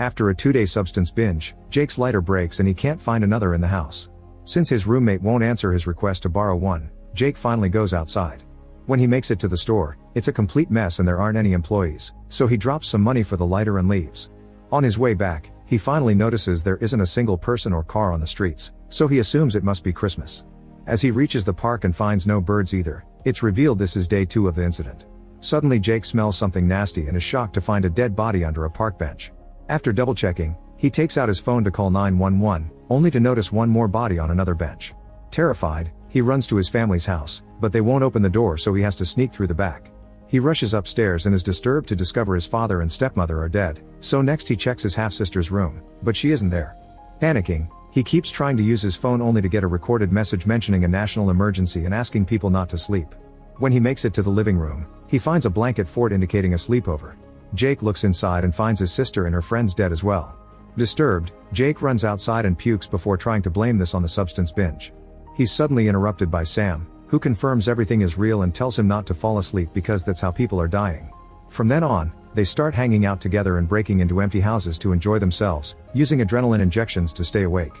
After a 2-day substance binge, Jake's lighter breaks and he can't find another in the house. Since his roommate won't answer his request to borrow one, Jake finally goes outside. When he makes it to the store, it's a complete mess and there aren't any employees, so he drops some money for the lighter and leaves. On his way back, he finally notices there isn't a single person or car on the streets, so he assumes it must be Christmas. As he reaches the park and finds no birds either, it's revealed this is day 2 of the incident. Suddenly Jake smells something nasty and is shocked to find a dead body under a park bench. After double-checking, he takes out his phone to call 911, only to notice one more body on another bench. Terrified, he runs to his family's house, but they won't open the door so he has to sneak through the back. He rushes upstairs and is disturbed to discover his father and stepmother are dead, so next he checks his half-sister's room, but she isn't there. Panicking, he keeps trying to use his phone only to get a recorded message mentioning a national emergency and asking people not to sleep. When he makes it to the living room, he finds a blanket fort indicating a sleepover. Jake looks inside and finds his sister and her friends dead as well. Disturbed, Jake runs outside and pukes before trying to blame this on the substance binge. He's suddenly interrupted by Sam, who confirms everything is real and tells him not to fall asleep because that's how people are dying. From then on, they start hanging out together and breaking into empty houses to enjoy themselves, using adrenaline injections to stay awake.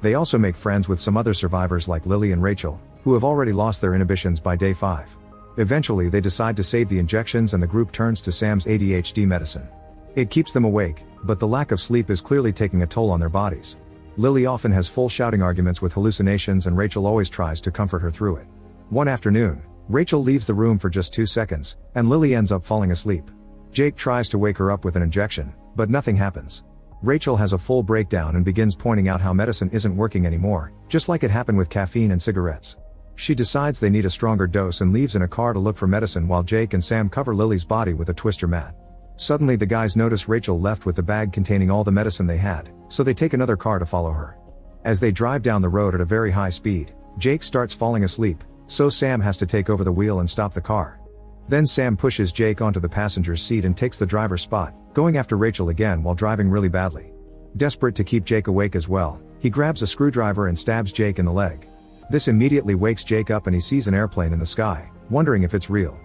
They also make friends with some other survivors like Lily and Rachel, who have already lost their inhibitions by day 5. Eventually they decide to save the injections and the group turns to Sam's ADHD medicine. It keeps them awake, but the lack of sleep is clearly taking a toll on their bodies. Lily often has full shouting arguments with hallucinations and Rachel always tries to comfort her through it. One afternoon, Rachel leaves the room for just 2 seconds, and Lily ends up falling asleep. Jake tries to wake her up with an injection, but nothing happens. Rachel has a full breakdown and begins pointing out how medicine isn't working anymore, just like it happened with caffeine and cigarettes. She decides they need a stronger dose and leaves in a car to look for medicine while Jake and Sam cover Lily's body with a twister mat. Suddenly the guys notice Rachel left with the bag containing all the medicine they had, so they take another car to follow her. As they drive down the road at a very high speed, Jake starts falling asleep, so Sam has to take over the wheel and stop the car. Then Sam pushes Jake onto the passenger's seat and takes the driver's spot, going after Rachel again while driving really badly. Desperate to keep Jake awake as well, he grabs a screwdriver and stabs Jake in the leg. This immediately wakes Jake up and he sees an airplane in the sky, wondering if it's real.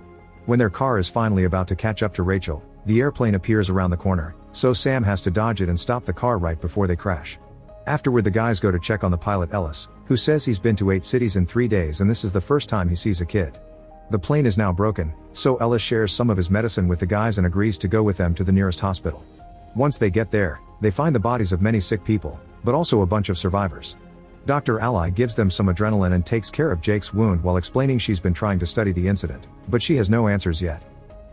When their car is finally about to catch up to Rachel, the airplane appears around the corner, so Sam has to dodge it and stop the car right before they crash. Afterward the guys go to check on the pilot Ellis, who says he's been to 8 cities in 3 days and this is the first time he sees a kid. The plane is now broken, so Ellis shares some of his medicine with the guys and agrees to go with them to the nearest hospital. Once they get there, they find the bodies of many sick people, but also a bunch of survivors. Dr. Ally gives them some adrenaline and takes care of Jake's wound while explaining she's been trying to study the incident, but she has no answers yet.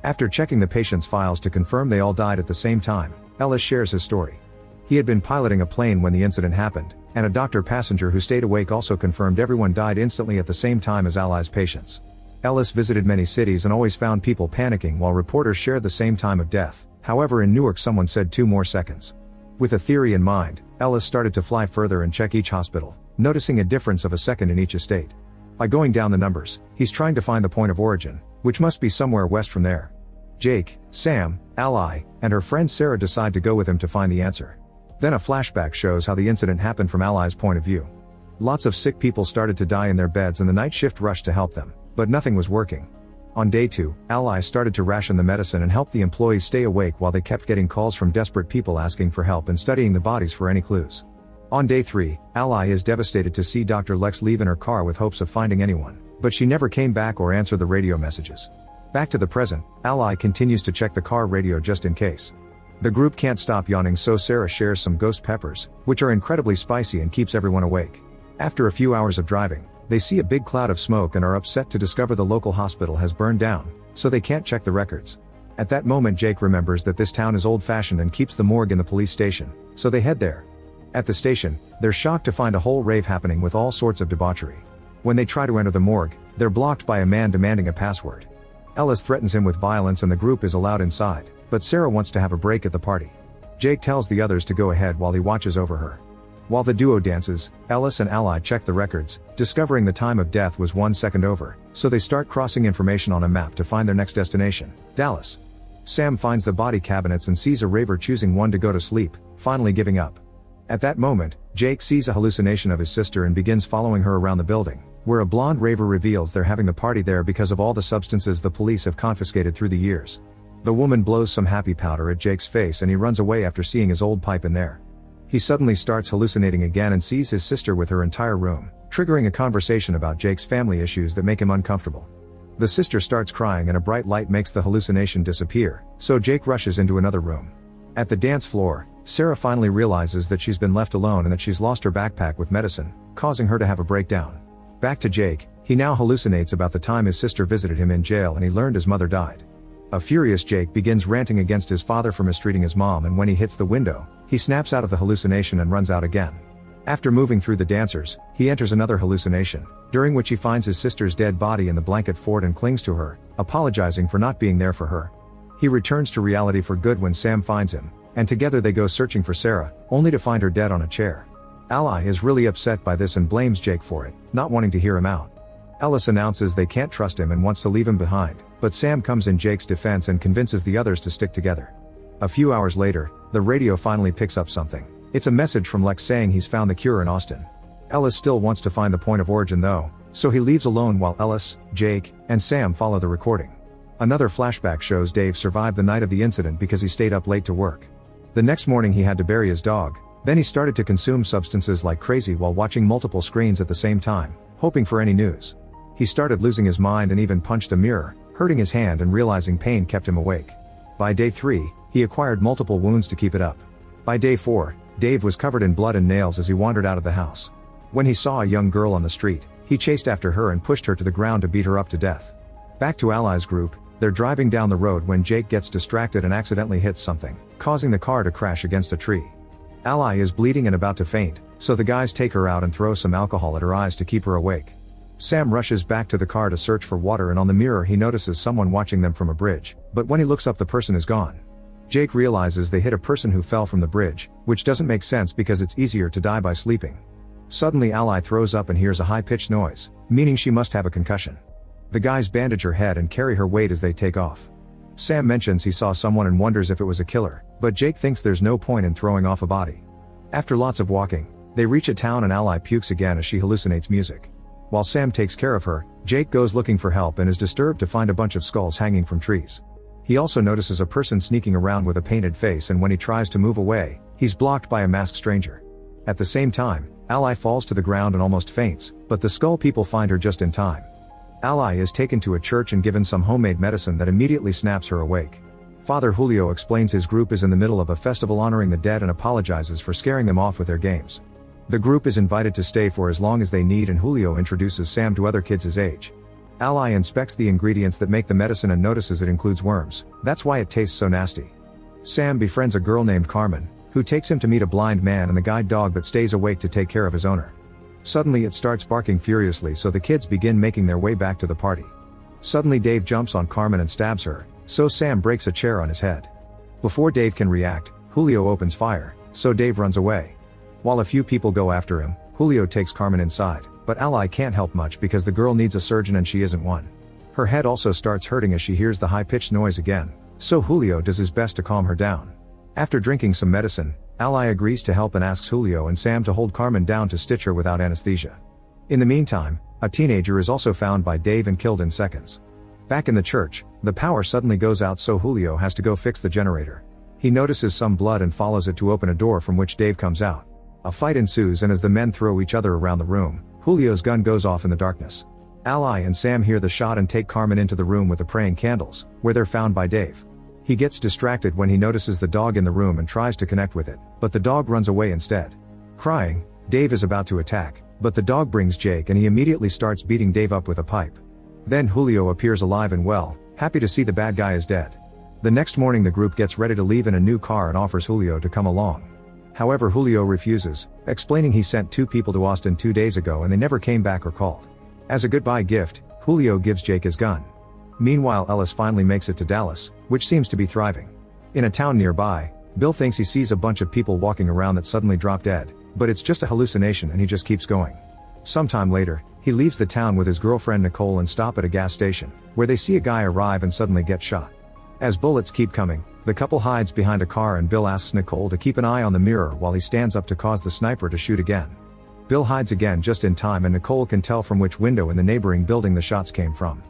After checking the patient's files to confirm they all died at the same time, Ellis shares his story. He had been piloting a plane when the incident happened, and a doctor passenger who stayed awake also confirmed everyone died instantly at the same time as Ally's patients. Ellis visited many cities and always found people panicking while reporters shared the same time of death, however in Newark someone said 2 more seconds. With a theory in mind, Ellis started to fly further and check each hospital, noticing a difference of a second in each estate. By going down the numbers, he's trying to find the point of origin, which must be somewhere west from there. Jake, Sam, Ally, and her friend Sarah decide to go with him to find the answer. Then a flashback shows how the incident happened from Ally's point of view. Lots of sick people started to die in their beds and the night shift rushed to help them, but nothing was working. On day 2, Ally started to ration the medicine and help the employees stay awake while they kept getting calls from desperate people asking for help and studying the bodies for any clues. On day 3, Ally is devastated to see Dr. Lex leave in her car with hopes of finding anyone, but she never came back or answered the radio messages. Back to the present, Ally continues to check the car radio just in case. The group can't stop yawning, so Sarah shares some ghost peppers, which are incredibly spicy and keeps everyone awake. After a few hours of driving, they see a big cloud of smoke and are upset to discover the local hospital has burned down, so they can't check the records. At that moment Jake remembers that this town is old-fashioned and keeps the morgue in the police station, so they head there. At the station, they're shocked to find a whole rave happening with all sorts of debauchery. When they try to enter the morgue, they're blocked by a man demanding a password. Ellis threatens him with violence and the group is allowed inside, but Sarah wants to have a break at the party. Jake tells the others to go ahead while he watches over her. While the duo dances, Ellis and Ally check the records, discovering the time of death was 1 second over, so they start crossing information on a map to find their next destination, Dallas. Sam finds the body cabinets and sees a raver choosing one to go to sleep, finally giving up. At that moment, Jake sees a hallucination of his sister and begins following her around the building, where a blonde raver reveals they're having the party there because of all the substances the police have confiscated through the years. The woman blows some happy powder at Jake's face and he runs away after seeing his old pipe in there. He suddenly starts hallucinating again and sees his sister with her entire room, triggering a conversation about Jake's family issues that make him uncomfortable. The sister starts crying and a bright light makes the hallucination disappear, so Jake rushes into another room. At the dance floor, Sarah finally realizes that she's been left alone and that she's lost her backpack with medicine, causing her to have a breakdown. Back to Jake, he now hallucinates about the time his sister visited him in jail and he learned his mother died. A furious Jake begins ranting against his father for mistreating his mom, and when he hits the window, he snaps out of the hallucination and runs out again. After moving through the dancers, he enters another hallucination, during which he finds his sister's dead body in the blanket fort and clings to her, apologizing for not being there for her. He returns to reality for good when Sam finds him, and together they go searching for Sarah, only to find her dead on a chair. Ally is really upset by this and blames Jake for it, not wanting to hear him out. Ellis announces they can't trust him and wants to leave him behind, but Sam comes in Jake's defense and convinces the others to stick together. A few hours later, the radio finally picks up something. It's a message from Lex saying he's found the cure in Austin. Ellis still wants to find the point of origin though, so he leaves alone while Ellis, Jake, and Sam follow the recording. Another flashback shows Dave survived the night of the incident because he stayed up late to work. The next morning he had to bury his dog, then he started to consume substances like crazy while watching multiple screens at the same time, hoping for any news. He started losing his mind and even punched a mirror, hurting his hand and realizing pain kept him awake. By day 3, he acquired multiple wounds to keep it up. By day 4, Dave was covered in blood and nails as he wandered out of the house. When he saw a young girl on the street, he chased after her and pushed her to the ground to beat her up to death. Back to Ally's group, they're driving down the road when Jake gets distracted and accidentally hits something, causing the car to crash against a tree. Ally is bleeding and about to faint, so the guys take her out and throw some alcohol at her eyes to keep her awake. Sam rushes back to the car to search for water, and on the mirror he notices someone watching them from a bridge, but when he looks up the person is gone. Jake realizes they hit a person who fell from the bridge, which doesn't make sense because it's easier to die by sleeping. Suddenly Ally throws up and hears a high-pitched noise, meaning she must have a concussion. The guys bandage her head and carry her weight as they take off. Sam mentions he saw someone and wonders if it was a killer, but Jake thinks there's no point in throwing off a body. After lots of walking, they reach a town and Ally pukes again as she hallucinates music. While Sam takes care of her, Jake goes looking for help and is disturbed to find a bunch of skulls hanging from trees. He also notices a person sneaking around with a painted face, and when he tries to move away, he's blocked by a masked stranger. At the same time, Ally falls to the ground and almost faints, but the skull people find her just in time. Ally is taken to a church and given some homemade medicine that immediately snaps her awake. Father Julio explains his group is in the middle of a festival honoring the dead and apologizes for scaring them off with their games. The group is invited to stay for as long as they need, and Julio introduces Sam to other kids his age. Ally inspects the ingredients that make the medicine and notices it includes worms, that's why it tastes so nasty. Sam befriends a girl named Carmen, who takes him to meet a blind man and the guide dog that stays awake to take care of his owner. Suddenly it starts barking furiously, so the kids begin making their way back to the party. Suddenly Dave jumps on Carmen and stabs her, so Sam breaks a chair on his head. Before Dave can react, Julio opens fire, so Dave runs away. While a few people go after him, Julio takes Carmen inside, but Ally can't help much because the girl needs a surgeon and she isn't one. Her head also starts hurting as she hears the high-pitched noise again, so Julio does his best to calm her down. After drinking some medicine, Ally agrees to help and asks Julio and Sam to hold Carmen down to stitch her without anesthesia. In the meantime, a teenager is also found by Dave and killed in seconds. Back in the church, the power suddenly goes out, so Julio has to go fix the generator. He notices some blood and follows it to open a door from which Dave comes out. A fight ensues, and as the men throw each other around the room, Julio's gun goes off in the darkness. Ally and Sam hear the shot and take Carmen into the room with the praying candles, where they're found by Dave. He gets distracted when he notices the dog in the room and tries to connect with it, but the dog runs away instead. Crying, Dave is about to attack, but the dog brings Jake and he immediately starts beating Dave up with a pipe. Then Julio appears alive and well, happy to see the bad guy is dead. The next morning the group gets ready to leave in a new car and offers Julio to come along. However, Julio refuses, explaining he sent 2 people to Austin 2 days ago and they never came back or called. As a goodbye gift, Julio gives Jake his gun. Meanwhile, Ellis finally makes it to Dallas, which seems to be thriving. In a town nearby, Bill thinks he sees a bunch of people walking around that suddenly drop dead, but it's just a hallucination and he just keeps going. Sometime later, he leaves the town with his girlfriend Nicole and stop at a gas station, where they see a guy arrive and suddenly get shot. As bullets keep coming, the couple hides behind a car and Bill asks Nicole to keep an eye on the mirror while he stands up to cause the sniper to shoot again. Bill hides again just in time and Nicole can tell from which window in the neighboring building the shots came from.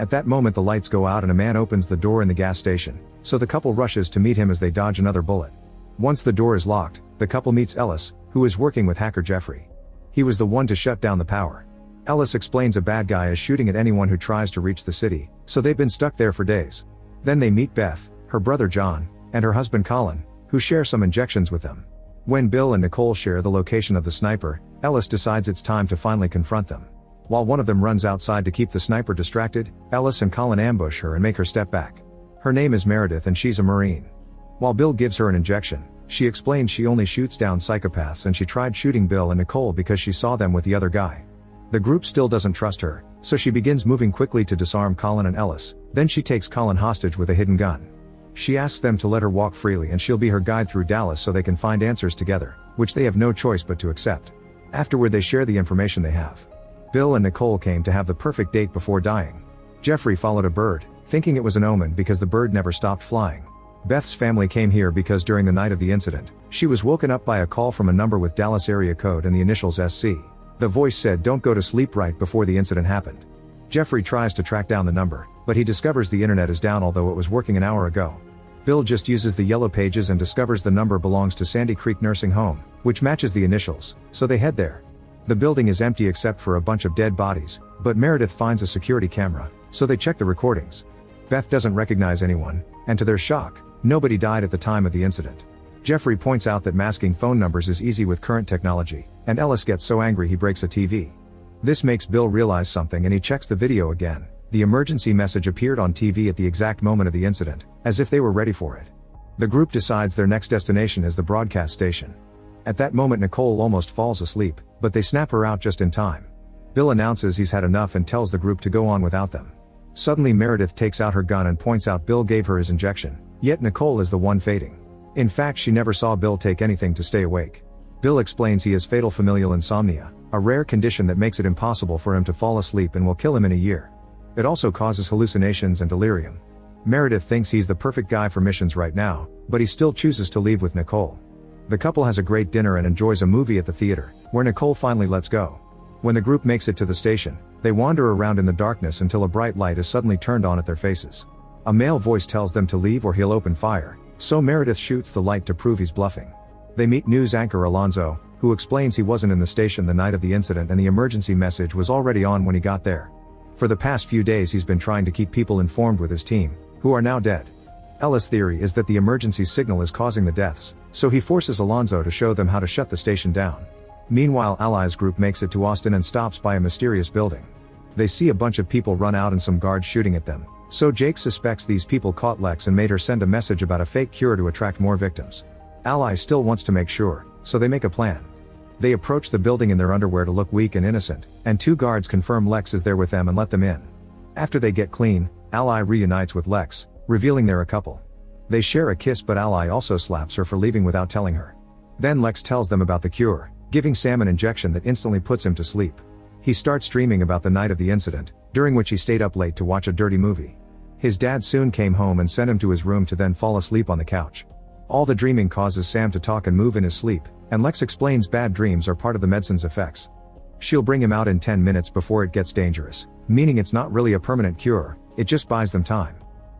At that moment the lights go out and a man opens the door in the gas station, so the couple rushes to meet him as they dodge another bullet. Once the door is locked, the couple meets Ellis, who is working with hacker Jeffrey. He was the one to shut down the power. Ellis explains a bad guy is shooting at anyone who tries to reach the city, so they've been stuck there for days. Then they meet Beth, her brother John, and her husband Colin, who share some injections with them. When Bill and Nicole share the location of the sniper, Ellis decides it's time to finally confront them. While one of them runs outside to keep the sniper distracted, Ellis and Colin ambush her and make her step back. Her name is Meredith and she's a Marine. While Bill gives her an injection, she explains she only shoots down psychopaths and she tried shooting Bill and Nicole because she saw them with the other guy. The group still doesn't trust her, so she begins moving quickly to disarm Colin and Ellis, then she takes Colin hostage with a hidden gun. She asks them to let her walk freely and she'll be her guide through Dallas so they can find answers together, which they have no choice but to accept. Afterward they share the information they have. Bill and Nicole came to have the perfect date before dying. Jeffrey followed a bird, thinking it was an omen because the bird never stopped flying. Beth's family came here because during the night of the incident, she was woken up by a call from a number with Dallas area code and the initials SC. The voice said don't go to sleep right before the incident happened. Jeffrey tries to track down the number, but he discovers the internet is down although it was working an hour ago. Bill just uses the yellow pages and discovers the number belongs to Sandy Creek Nursing Home, which matches the initials, so they head there. The building is empty except for a bunch of dead bodies, but Meredith finds a security camera, so they check the recordings. Beth doesn't recognize anyone, and to their shock, nobody died at the time of the incident. Jeffrey points out that masking phone numbers is easy with current technology, and Ellis gets so angry he breaks a TV. This makes Bill realize something and he checks the video again. The emergency message appeared on TV at the exact moment of the incident, as if they were ready for it. The group decides their next destination is the broadcast station. At that moment Nicole almost falls asleep, but they snap her out just in time. Bill announces he's had enough and tells the group to go on without them. Suddenly Meredith takes out her gun and points out Bill gave her his injection, yet Nicole is the one fading. In fact she never saw Bill take anything to stay awake. Bill explains he has fatal familial insomnia, a rare condition that makes it impossible for him to fall asleep and will kill him in a year. It also causes hallucinations and delirium. Meredith thinks he's the perfect guy for missions right now, but he still chooses to leave with Nicole. The couple has a great dinner and enjoys a movie at the theater, where Nicole finally lets go. When the group makes it to the station, they wander around in the darkness until a bright light is suddenly turned on at their faces. A male voice tells them to leave or he'll open fire, so Meredith shoots the light to prove he's bluffing. They meet news anchor Alonzo, who explains he wasn't in the station the night of the incident and the emergency message was already on when he got there. For the past few days he's been trying to keep people informed with his team, who are now dead. Ella's theory is that the emergency signal is causing the deaths, so he forces Alonzo to show them how to shut the station down. Meanwhile Allies group makes it to Austin and stops by a mysterious building. They see a bunch of people run out and some guards shooting at them, so Jake suspects these people caught Lex and made her send a message about a fake cure to attract more victims. Ally still wants to make sure, so they make a plan. They approach the building in their underwear to look weak and innocent, and two guards confirm Lex is there with them and let them in. After they get clean, Ally reunites with Lex, revealing they're a couple. They share a kiss but Ally also slaps her for leaving without telling her. Then Lex tells them about the cure, giving Sam an injection that instantly puts him to sleep. He starts dreaming about the night of the incident, during which he stayed up late to watch a dirty movie. His dad soon came home and sent him to his room to then fall asleep on the couch. All the dreaming causes Sam to talk and move in his sleep, and Lex explains bad dreams are part of the medicine's effects. She'll bring him out in 10 minutes before it gets dangerous, meaning it's not really a permanent cure, it just buys them time.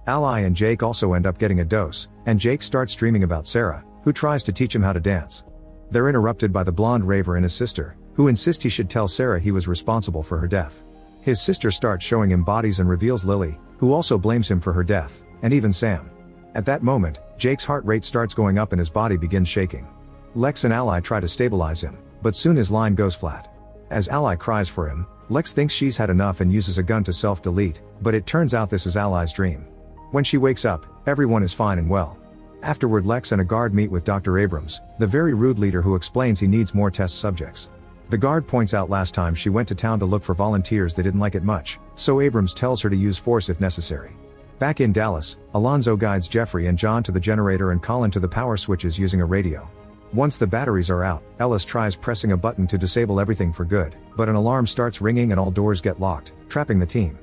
Ally and Jake also end up getting a dose, and Jake starts dreaming about Sarah, who tries to teach him how to dance. They're interrupted by the blonde raver and his sister, who insist he should tell Sarah he was responsible for her death. His sister starts showing him bodies and reveals Lily, who also blames him for her death, and even Sam. At that moment, Jake's heart rate starts going up and his body begins shaking. Lex and Ally try to stabilize him, but soon his line goes flat. As Ally cries for him, Lex thinks she's had enough and uses a gun to self-delete, but it turns out this is Ally's dream. When she wakes up, everyone is fine and well. Afterward Lex and a guard meet with Dr. Abrams, the very rude leader who explains he needs more test subjects. The guard points out last time she went to town to look for volunteers they didn't like it much, so Abrams tells her to use force if necessary. Back in Dallas, Alonzo guides Jeffrey and John to the generator and Colin to the power switches using a radio. Once the batteries are out, Ellis tries pressing a button to disable everything for good, but an alarm starts ringing and all doors get locked, trapping the team.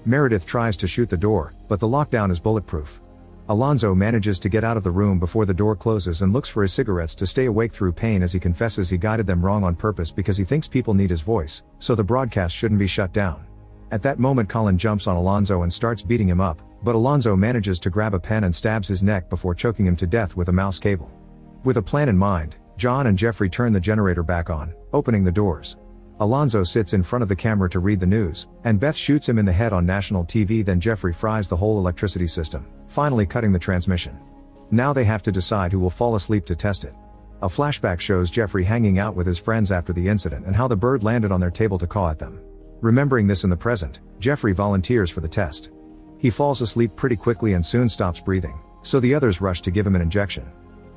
Meredith tries to shoot the door, but the lockdown is bulletproof. Alonzo manages to get out of the room before the door closes and looks for his cigarettes to stay awake through pain as he confesses he guided them wrong on purpose because he thinks people need his voice, so the broadcast shouldn't be shut down. At that moment Colin jumps on Alonzo and starts beating him up, but Alonzo manages to grab a pen and stabs his neck before choking him to death with a mouse cable. With a plan in mind, John and Jeffrey turn the generator back on, opening the doors. Alonzo sits in front of the camera to read the news, and Beth shoots him in the head on national TV. Then Jeffrey fries the whole electricity system, finally cutting the transmission. Now they have to decide who will fall asleep to test it. A flashback shows Jeffrey hanging out with his friends after the incident and how the bird landed on their table to caw at them. Remembering this in the present, Jeffrey volunteers for the test. He falls asleep pretty quickly and soon stops breathing, so the others rush to give him an injection.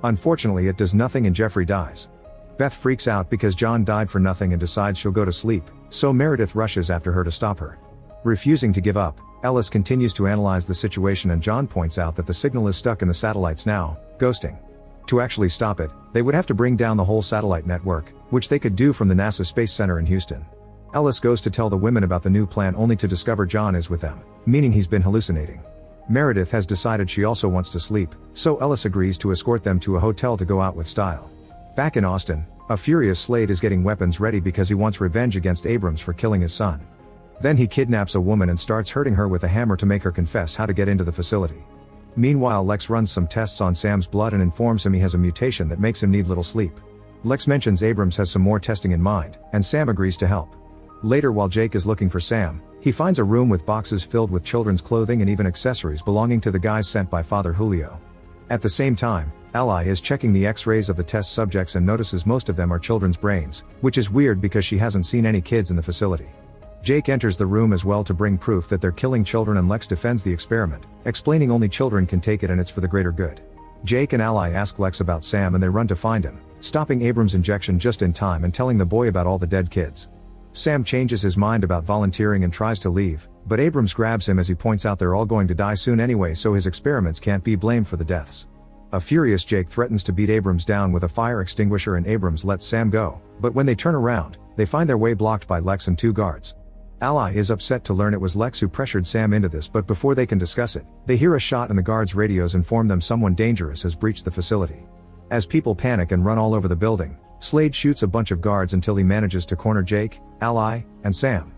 Unfortunately, it does nothing and Jeffrey dies. Beth freaks out because John died for nothing and decides she'll go to sleep, so Meredith rushes after her to stop her. Refusing to give up, Ellis continues to analyze the situation and John points out that the signal is stuck in the satellites now, ghosting. To actually stop it, they would have to bring down the whole satellite network, which they could do from the NASA Space Center in Houston. Ellis goes to tell the women about the new plan only to discover John is with them, meaning he's been hallucinating. Meredith has decided she also wants to sleep, so Ellis agrees to escort them to a hotel to go out with style. Back in Austin, a furious Slade is getting weapons ready because he wants revenge against Abrams for killing his son. Then he kidnaps a woman and starts hurting her with a hammer to make her confess how to get into the facility. Meanwhile, Lex runs some tests on Sam's blood and informs him he has a mutation that makes him need little sleep. Lex mentions Abrams has some more testing in mind, and Sam agrees to help. Later, while Jake is looking for Sam, he finds a room with boxes filled with children's clothing and even accessories belonging to the guys sent by Father Julio. At the same time, Ally is checking the x-rays of the test subjects and notices most of them are children's brains, which is weird because she hasn't seen any kids in the facility. Jake enters the room as well to bring proof that they're killing children, and Lex defends the experiment, explaining only children can take it and it's for the greater good. Jake and Ally ask Lex about Sam and they run to find him, stopping Abrams' injection just in time and telling the boy about all the dead kids. Sam changes his mind about volunteering and tries to leave, but Abrams grabs him as he points out they're all going to die soon anyway, so his experiments can't be blamed for the deaths. A furious Jake threatens to beat Abrams down with a fire extinguisher and Abrams lets Sam go, but when they turn around, they find their way blocked by Lex and two guards. Ally is upset to learn it was Lex who pressured Sam into this, but before they can discuss it, they hear a shot and the guards' radios inform them someone dangerous has breached the facility. As people panic and run all over the building, Slade shoots a bunch of guards until he manages to corner Jake, Ally, and Sam.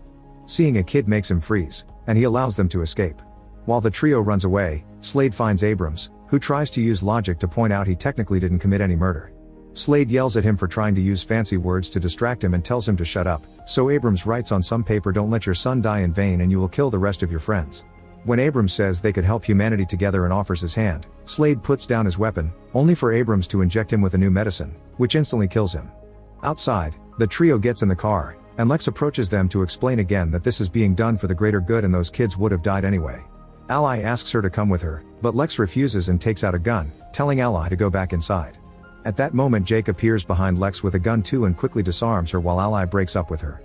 Seeing a kid makes him freeze, and he allows them to escape. While the trio runs away, Slade finds Abrams, who tries to use logic to point out he technically didn't commit any murder. Slade yells at him for trying to use fancy words to distract him and tells him to shut up, so Abrams writes on some paper, "Don't let your son die in vain and you will kill the rest of your friends." When Abrams says they could help humanity together and offers his hand, Slade puts down his weapon, only for Abrams to inject him with a new medicine, which instantly kills him. Outside, the trio gets in the car, and Lex approaches them to explain again that this is being done for the greater good and those kids would have died anyway. Ally asks her to come with her, but Lex refuses and takes out a gun, telling Ally to go back inside. At that moment, Jake appears behind Lex with a gun too and quickly disarms her while Ally breaks up with her.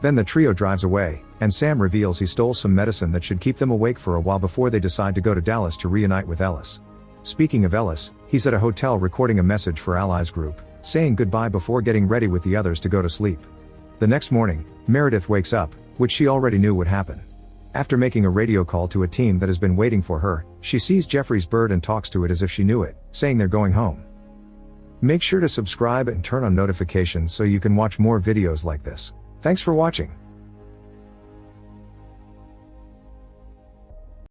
Then the trio drives away, and Sam reveals he stole some medicine that should keep them awake for a while before they decide to go to Dallas to reunite with Ellis. Speaking of Ellis, he's at a hotel recording a message for Ally's group, saying goodbye before getting ready with the others to go to sleep. The next morning, Meredith wakes up, which she already knew would happen. After making a radio call to a team that has been waiting for her, she sees Jeffrey's bird and talks to it as if she knew it, saying they're going home. Make sure to subscribe and turn on notifications so you can watch more videos like this. Thanks for watching.